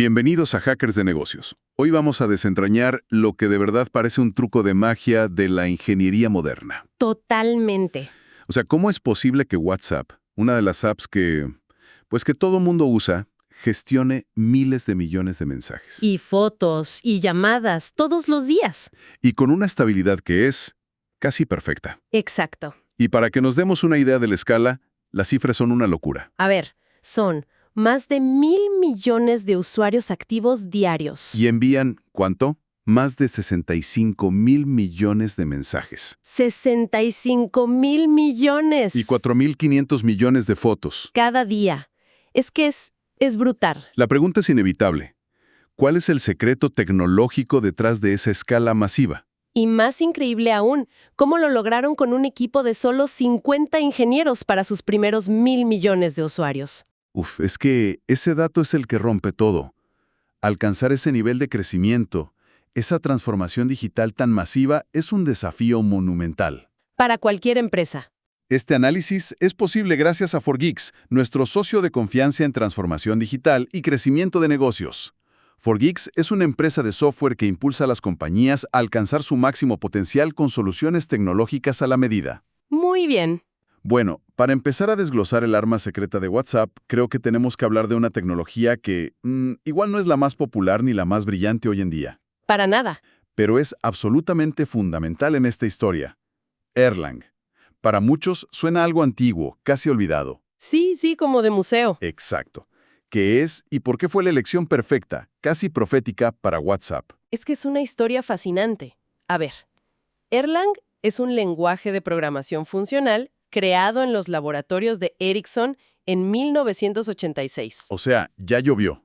Bienvenidos a Hackers de Negocios. Hoy vamos a desentrañar lo que de verdad parece un truco de magia de la ingeniería moderna. Totalmente. O sea, ¿cómo es posible que WhatsApp, una de las apps que todo mundo usa, gestione miles de millones de mensajes? Y fotos y llamadas todos los días. Y con una estabilidad que es casi perfecta. Exacto. Y para que nos demos una idea de la escala, las cifras son una locura. A ver, son más de 1.000 millones de usuarios activos diarios. Y envían, ¿cuánto? Más de 65,000 millones de mensajes. 65,000 millones. Y 4,500 millones de fotos. Cada día. Es brutal. La pregunta es inevitable. ¿Cuál es el secreto tecnológico detrás de esa escala masiva? Y más increíble aún, cómo lo lograron con un equipo de solo 50 ingenieros para sus primeros 1.000 millones de usuarios. Es que ese dato es el que rompe todo. Alcanzar ese nivel de crecimiento, esa transformación digital tan masiva, es un desafío monumental. Para cualquier empresa. Este análisis es posible gracias a 4Geeks, nuestro socio de confianza en transformación digital y crecimiento de negocios. 4Geeks es una empresa de software que impulsa a las compañías a alcanzar su máximo potencial con soluciones tecnológicas a la medida. Muy bien. Bueno, para empezar a desglosar el arma secreta de WhatsApp, creo que tenemos que hablar de una tecnología que igual no es la más popular ni la más brillante hoy en día. Para nada. Pero es absolutamente fundamental en esta historia. Erlang. Para muchos suena algo antiguo, casi olvidado. Sí, como de museo. Exacto. ¿Qué es y por qué fue la elección perfecta, casi profética, para WhatsApp? Es que es una historia fascinante. A ver, Erlang es un lenguaje de programación funcional creado en los laboratorios de Ericsson en 1986. O sea, ya llovió.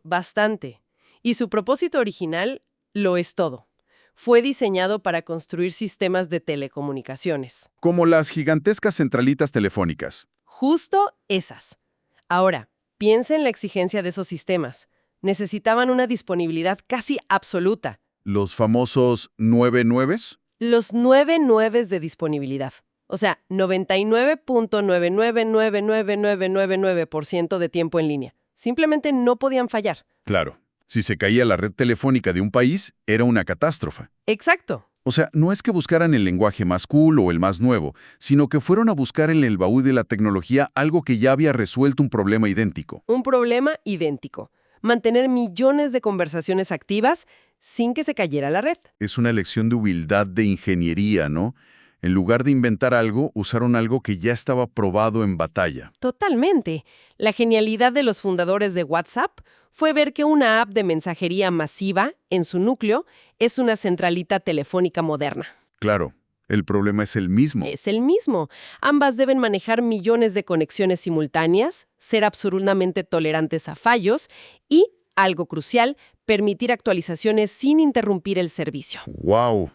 Bastante. Y su propósito original lo es todo. Fue diseñado para construir sistemas de telecomunicaciones. Como las gigantescas centralitas telefónicas. Justo esas. Ahora, piensa en la exigencia de esos sistemas. Necesitaban una disponibilidad casi absoluta. ¿Los famosos 99? Los 9 nueves de disponibilidad. O sea, 99.9999999% de tiempo en línea. Simplemente no podían fallar. Claro. Si se caía la red telefónica de un país, era una catástrofe. Exacto. O sea, no es que buscaran el lenguaje más cool o el más nuevo, sino que fueron a buscar en el baúl de la tecnología algo que ya había resuelto un problema idéntico. Un problema idéntico. Mantener millones de conversaciones activas sin que se cayera la red. Es una lección de humildad de ingeniería, ¿no? En lugar de inventar algo, usaron algo que ya estaba probado en batalla. Totalmente. La genialidad de los fundadores de WhatsApp fue ver que una app de mensajería masiva, en su núcleo, es una centralita telefónica moderna. Claro, el problema es el mismo. Es el mismo. Ambas deben manejar millones de conexiones simultáneas, ser absolutamente tolerantes a fallos y, algo crucial, permitir actualizaciones sin interrumpir el servicio. ¡Wow!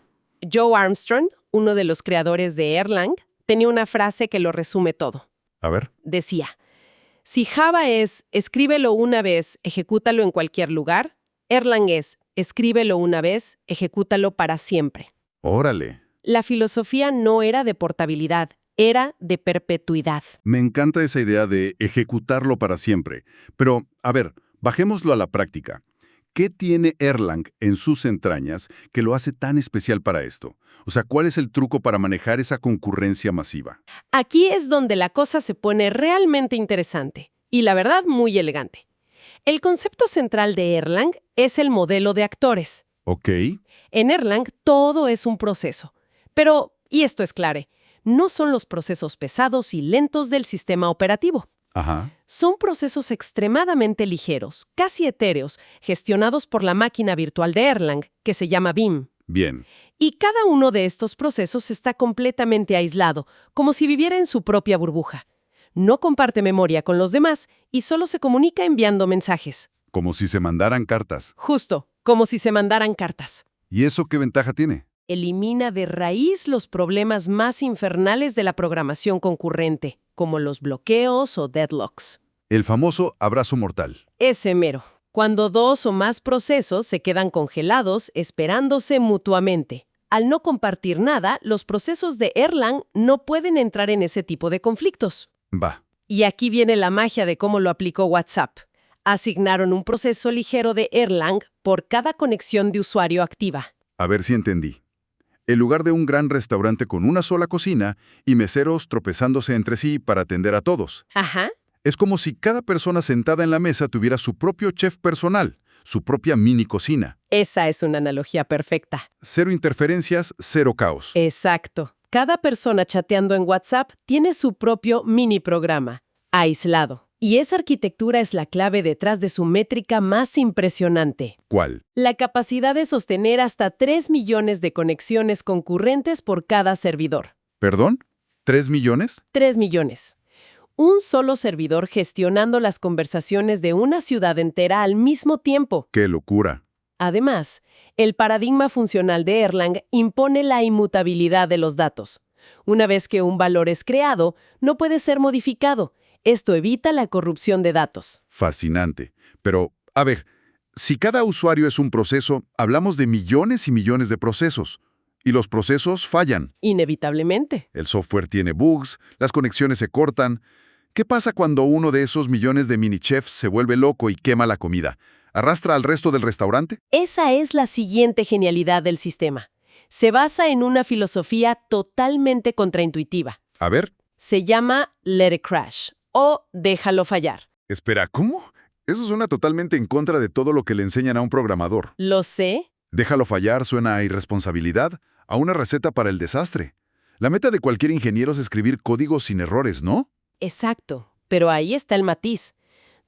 Joe Armstrong, uno de los creadores de Erlang, tenía una frase que lo resume todo. A ver. Decía, si Java es escríbelo una vez, ejecútalo en cualquier lugar, Erlang es escríbelo una vez, ejecútalo para siempre. ¡Órale! La filosofía no era de portabilidad, era de perpetuidad. Me encanta esa idea de ejecutarlo para siempre. Pero, a ver, bajémoslo a la práctica. ¿Qué tiene Erlang en sus entrañas que lo hace tan especial para esto? O sea, ¿cuál es el truco para manejar esa concurrencia masiva? Aquí es donde la cosa se pone realmente interesante y, la verdad, muy elegante. El concepto central de Erlang es el modelo de actores. Ok. En Erlang todo es un proceso. Pero, y esto es clave, no son los procesos pesados y lentos del sistema operativo. Ajá. Son procesos extremadamente ligeros, casi etéreos, gestionados por la máquina virtual de Erlang, que se llama BIM. Bien. Y cada uno de estos procesos está completamente aislado, como si viviera en su propia burbuja. No comparte memoria con los demás y solo se comunica enviando mensajes. Como si se mandaran cartas. Justo, como si se mandaran cartas. ¿Y eso qué ventaja tiene? Elimina de raíz los problemas más infernales de la programación concurrente, como los bloqueos o deadlocks. El famoso abrazo mortal. Ese mero. Cuando dos o más procesos se quedan congelados esperándose mutuamente. Al no compartir nada, los procesos de Erlang no pueden entrar en ese tipo de conflictos. Va. Y aquí viene la magia de cómo lo aplicó WhatsApp. Asignaron un proceso ligero de Erlang por cada conexión de usuario activa. A ver si entendí. En lugar de un gran restaurante con una sola cocina y meseros tropezándose entre sí para atender a todos. Ajá. Es como si cada persona sentada en la mesa tuviera su propio chef personal, su propia mini cocina. Esa es una analogía perfecta. Cero interferencias, cero caos. Exacto. Cada persona chateando en WhatsApp tiene su propio mini programa, aislado. Y esa arquitectura es la clave detrás de su métrica más impresionante. ¿Cuál? La capacidad de sostener hasta 3 millones de conexiones concurrentes por cada servidor. ¿Perdón? ¿3 millones? 3 millones. Un solo servidor gestionando las conversaciones de una ciudad entera al mismo tiempo. ¡Qué locura! Además, el paradigma funcional de Erlang impone la inmutabilidad de los datos. Una vez que un valor es creado, no puede ser modificado. Esto evita la corrupción de datos. Fascinante. Pero, a ver, si cada usuario es un proceso, hablamos de millones y millones de procesos. Y los procesos fallan. Inevitablemente. El software tiene bugs, las conexiones se cortan. ¿Qué pasa cuando uno de esos millones de mini chefs se vuelve loco y quema la comida? ¿Arrastra al resto del restaurante? Esa es la siguiente genialidad del sistema. Se basa en una filosofía totalmente contraintuitiva. A ver. Se llama Let it crash o déjalo fallar. Espera, ¿cómo? Eso suena totalmente en contra de todo lo que le enseñan a un programador. Lo sé. Déjalo fallar suena a irresponsabilidad, a una receta para el desastre. La meta de cualquier ingeniero es escribir código sin errores, ¿no? Exacto, pero ahí está el matiz.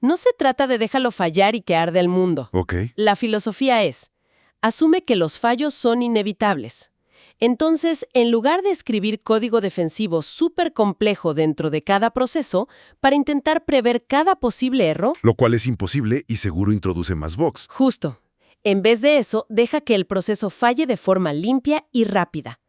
No se trata de déjalo fallar y que arde el mundo. Ok. La filosofía es, asume que los fallos son inevitables. Entonces, en lugar de escribir código defensivo súper complejo dentro de cada proceso, para intentar prever cada posible error, Lo cual es imposible y seguro introduce más bugs. justo, en vez de eso, deja que el proceso falle de forma limpia y rápida.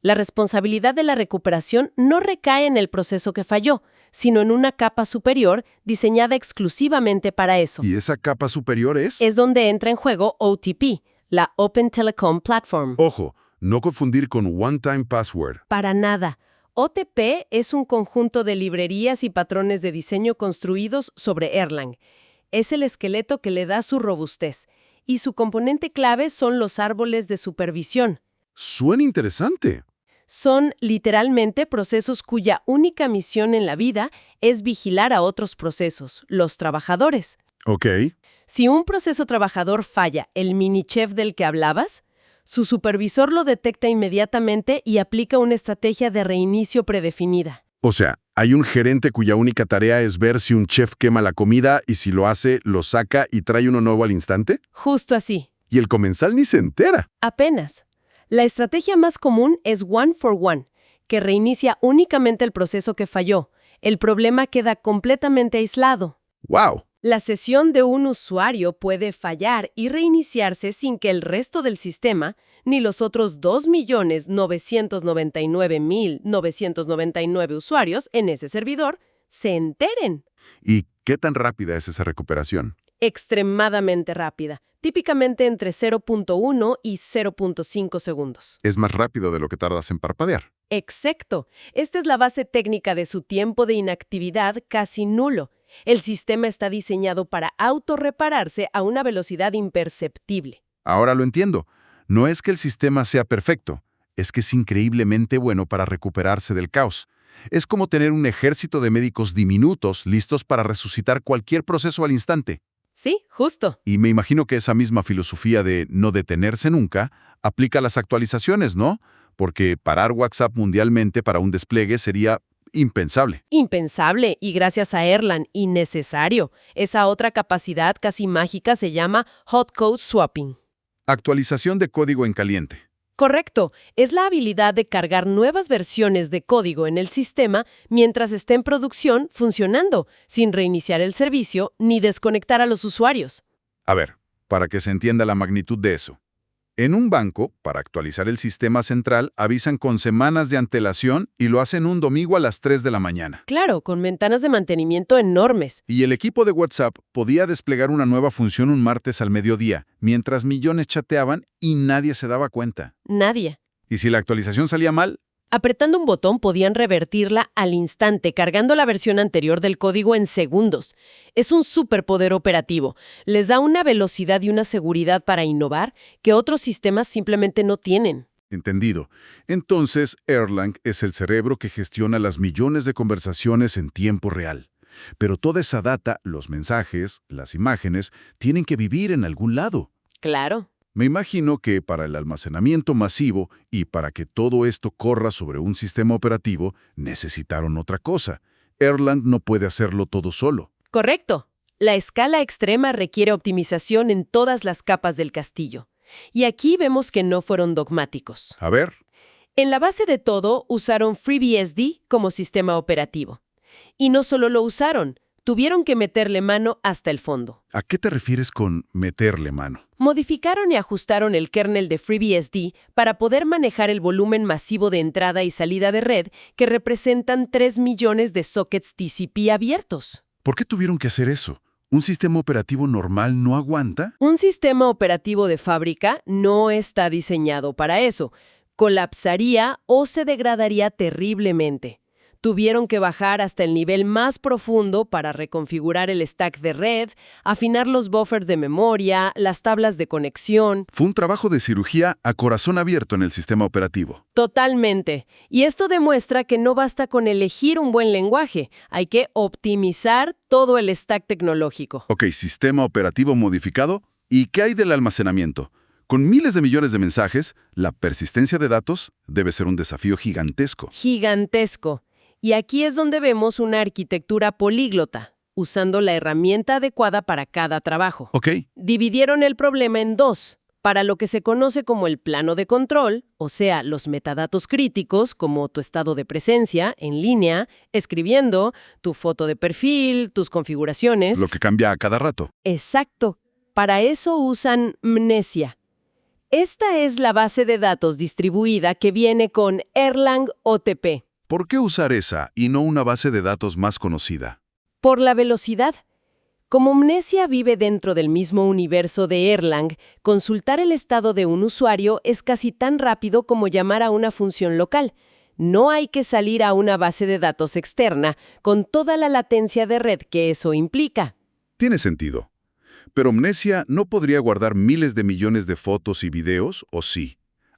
La responsabilidad de la recuperación no recae en el proceso que falló, sino en una capa superior diseñada exclusivamente para eso. ¿Y esa capa superior es? Es donde entra en juego OTP, la Open Telecom Platform. Ojo, no confundir con One Time Password. Para nada. OTP es un conjunto de librerías y patrones de diseño construidos sobre Erlang. Es el esqueleto que le da su robustez. Y su componente clave son los árboles de supervisión. Suena interesante. Son literalmente procesos cuya única misión en la vida es vigilar a otros procesos, los trabajadores. Ok. Si un proceso trabajador falla, el mini chef del que hablabas, su supervisor lo detecta inmediatamente y aplica una estrategia de reinicio predefinida. O sea, hay un gerente cuya única tarea es ver si un chef quema la comida y si lo hace, lo saca y trae uno nuevo al instante. Justo así. Y el comensal ni se entera. Apenas. La estrategia más común es one for one, que reinicia únicamente el proceso que falló. El problema queda completamente aislado. ¡Wow! La sesión de un usuario puede fallar y reiniciarse sin que el resto del sistema, ni los otros 2.999.999 usuarios en ese servidor, se enteren. ¿Y qué tan rápida es esa recuperación? Extremadamente rápida, típicamente entre 0.1 y 0.5 segundos. Es más rápido de lo que tardas en parpadear. Exacto. Esta es la base técnica de su tiempo de inactividad casi nulo. El sistema está diseñado para autorrepararse a una velocidad imperceptible. Ahora lo entiendo. No es que el sistema sea perfecto, es que es increíblemente bueno para recuperarse del caos. Es como tener un ejército de médicos diminutos listos para resucitar cualquier proceso al instante. Sí, justo. Y me imagino que esa misma filosofía de no detenerse nunca aplica a las actualizaciones, ¿no? Porque parar WhatsApp mundialmente para un despliegue sería impensable. Impensable y gracias a Erlang, innecesario. Esa otra capacidad casi mágica se llama Hot Code Swapping. Actualización de código en caliente. Correcto, es la habilidad de cargar nuevas versiones de código en el sistema mientras esté en producción funcionando, sin reiniciar el servicio ni desconectar a los usuarios. A ver, para que se entienda la magnitud de eso. En un banco, para actualizar el sistema central, avisan con semanas de antelación y lo hacen un domingo a las 3 de la mañana. Claro, con ventanas de mantenimiento enormes. Y el equipo de WhatsApp podía desplegar una nueva función un martes al mediodía, mientras millones chateaban y nadie se daba cuenta. Nadie. Y si la actualización salía mal, Apretando un botón podían revertirla al instante, cargando la versión anterior del código en segundos. Es un superpoder operativo. Les da una velocidad y una seguridad para innovar que otros sistemas simplemente no tienen. Entendido. Entonces, Erlang es el cerebro que gestiona las millones de conversaciones en tiempo real. Pero toda esa data, los mensajes, las imágenes, tienen que vivir en algún lado. Claro. Me imagino que para el almacenamiento masivo y para que todo esto corra sobre un sistema operativo, necesitaron otra cosa. Erlang no puede hacerlo todo solo. Correcto. La escala extrema requiere optimización en todas las capas del castillo. Y aquí vemos que no fueron dogmáticos. A ver, En la base de todo, usaron FreeBSD como sistema operativo. Y no solo lo usaron, tuvieron que meterle mano hasta el fondo. ¿a qué te refieres con meterle mano? Modificaron y ajustaron el kernel de FreeBSD para poder manejar el volumen masivo de entrada y salida de red que representan 3 millones de sockets TCP abiertos. ¿Por qué tuvieron que hacer eso? ¿Un sistema operativo normal no aguanta? Un sistema operativo de fábrica no está diseñado para eso. Colapsaría o se degradaría terriblemente. Tuvieron que bajar hasta el nivel más profundo para reconfigurar el stack de red, afinar los buffers de memoria, las tablas de conexión. Fue un trabajo de cirugía a corazón abierto en el sistema operativo. Totalmente. Y esto demuestra que no basta con elegir un buen lenguaje, hay que optimizar todo el stack tecnológico. Ok, sistema operativo modificado. ¿Y qué hay del almacenamiento? Con miles de millones de mensajes, la persistencia de datos debe ser un desafío gigantesco. Gigantesco. Y aquí es donde vemos una arquitectura políglota, usando la herramienta adecuada para cada trabajo. Ok, Dividieron el problema en dos, para lo que se conoce como el plano de control, o sea, los metadatos críticos, como tu estado de presencia, en línea, escribiendo, tu foto de perfil, tus configuraciones. lo que cambia a cada rato. Exacto. Para eso usan Mnesia. Esta es la base de datos distribuida que viene con Erlang OTP. ¿Por qué usar esa y no una base de datos más conocida? Por la velocidad. Como Mnesia vive dentro del mismo universo de Erlang, consultar el estado de un usuario es casi tan rápido como llamar a una función local. No hay que salir a una base de datos externa con toda la latencia de red que eso implica. Tiene sentido. Pero Mnesia no podría guardar miles de millones de fotos y videos, ¿o sí?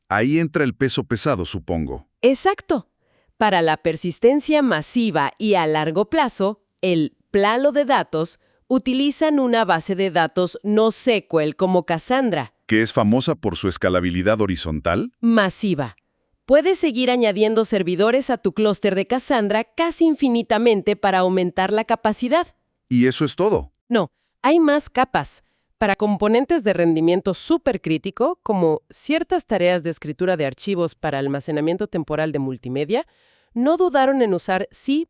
Ahí entra el peso pesado, supongo. Exacto. Para la persistencia masiva y a largo plazo, el plano de datos utilizan una base de datos NoSQL como Cassandra. ¿Que es famosa por su escalabilidad horizontal? Masiva. Puedes seguir añadiendo servidores a tu clúster de Cassandra casi infinitamente para aumentar la capacidad. ¿Y eso es todo? No, hay más capas. Para componentes de rendimiento supercrítico, como ciertas tareas de escritura de archivos para almacenamiento temporal de multimedia, no dudaron en usar C++,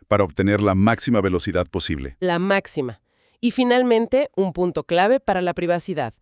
Para obtener la máxima velocidad posible. la máxima. Y finalmente, un punto clave para la privacidad.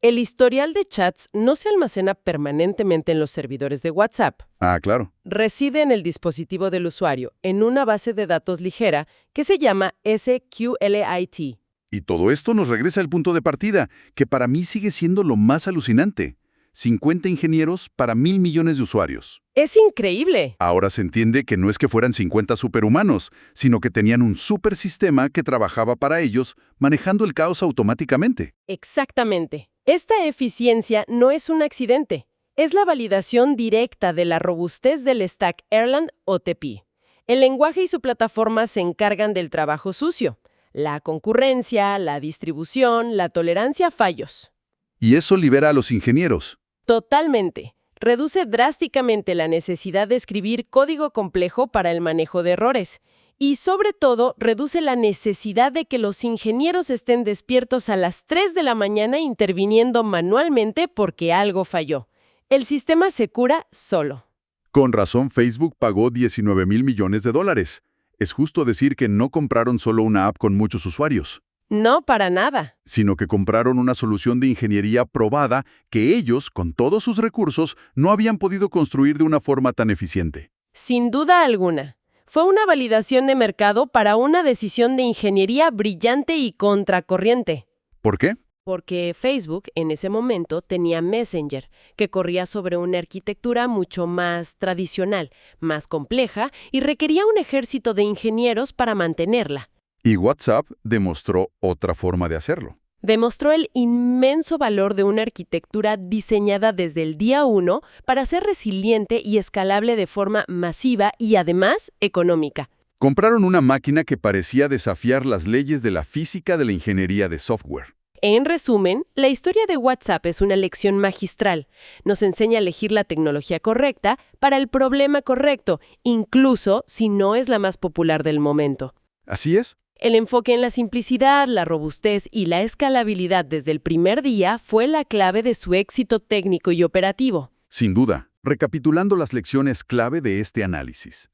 El historial de chats no se almacena permanentemente en los servidores de WhatsApp. Ah, claro. Reside en el dispositivo del usuario, en una base de datos ligera que se llama SQLite. Y todo esto nos regresa al punto de partida, que para mí sigue siendo lo más alucinante. 50 ingenieros para 1.000 millones de usuarios. ¡Es increíble! Ahora se entiende que no es que fueran 50 superhumanos, sino que tenían un supersistema que trabajaba para ellos, manejando el caos automáticamente. Exactamente. Esta eficiencia no es un accidente. Es la validación directa de la robustez del stack Erlang OTP. El lenguaje y su plataforma se encargan del trabajo sucio. La concurrencia, la distribución, la tolerancia a fallos. Y eso libera a los ingenieros. Totalmente. Reduce drásticamente la necesidad de escribir código complejo para el manejo de errores. Y sobre todo, reduce la necesidad de que los ingenieros estén despiertos a las 3 de la mañana interviniendo manualmente porque algo falló. El sistema se cura solo. Con razón, Facebook pagó 19.000 millones de dólares. Es justo decir que no compraron solo una app con muchos usuarios, No, para nada. sino que compraron una solución de ingeniería probada que ellos, con todos sus recursos, no habían podido construir de una forma tan eficiente. Sin duda alguna. Fue una validación de mercado para una decisión de ingeniería brillante y contracorriente. ¿Por qué? porque Facebook en ese momento tenía Messenger, que corría sobre una arquitectura mucho más tradicional, más compleja y requería un ejército de ingenieros para mantenerla. Y WhatsApp demostró otra forma de hacerlo. Demostró el inmenso valor de una arquitectura diseñada desde el día 1 para ser resiliente y escalable de forma masiva y además económica. Compraron una máquina que parecía desafiar las leyes de la física de la ingeniería de software. En resumen, la historia de WhatsApp es una lección magistral. Nos enseña a elegir la tecnología correcta para el problema correcto, incluso si no es la más popular del momento. ¿Así es? El enfoque en la simplicidad, la robustez y la escalabilidad desde el primer día fue la clave de su éxito técnico y operativo. Sin duda. Recapitulando las lecciones clave de este análisis.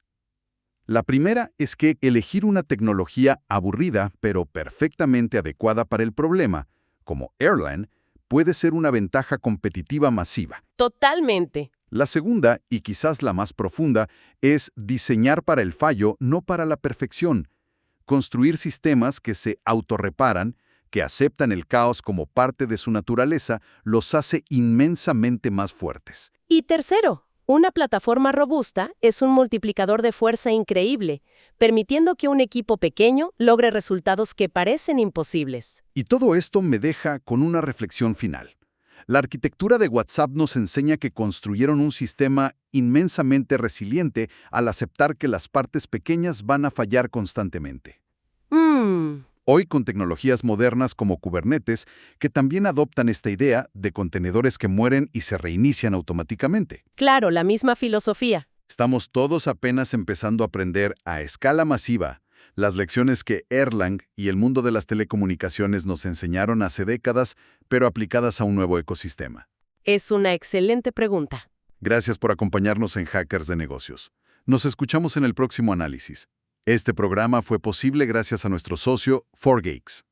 La primera es que elegir una tecnología aburrida pero perfectamente adecuada para el problema, como Erlang, puede ser una ventaja competitiva masiva. Totalmente. La segunda, y quizás la más profunda, es diseñar para el fallo, no para la perfección. Construir sistemas que se autorreparan, que aceptan el caos como parte de su naturaleza, los hace inmensamente más fuertes. Y tercero, una plataforma robusta es un multiplicador de fuerza increíble, permitiendo que un equipo pequeño logre resultados que parecen imposibles. Y todo esto me deja con una reflexión final. La arquitectura de WhatsApp nos enseña que construyeron un sistema inmensamente resiliente al aceptar que las partes pequeñas van a fallar constantemente. Hoy, con tecnologías modernas como Kubernetes, que también adoptan esta idea de contenedores que mueren y se reinician automáticamente. Claro, la misma filosofía. Estamos todos apenas empezando a aprender a escala masiva las lecciones que Erlang y el mundo de las telecomunicaciones nos enseñaron hace décadas, pero aplicadas a un nuevo ecosistema. Es una excelente pregunta. Gracias por acompañarnos en Hackers de Negocios. Nos escuchamos en el próximo análisis. Este programa fue posible gracias a nuestro socio, 4Geeks.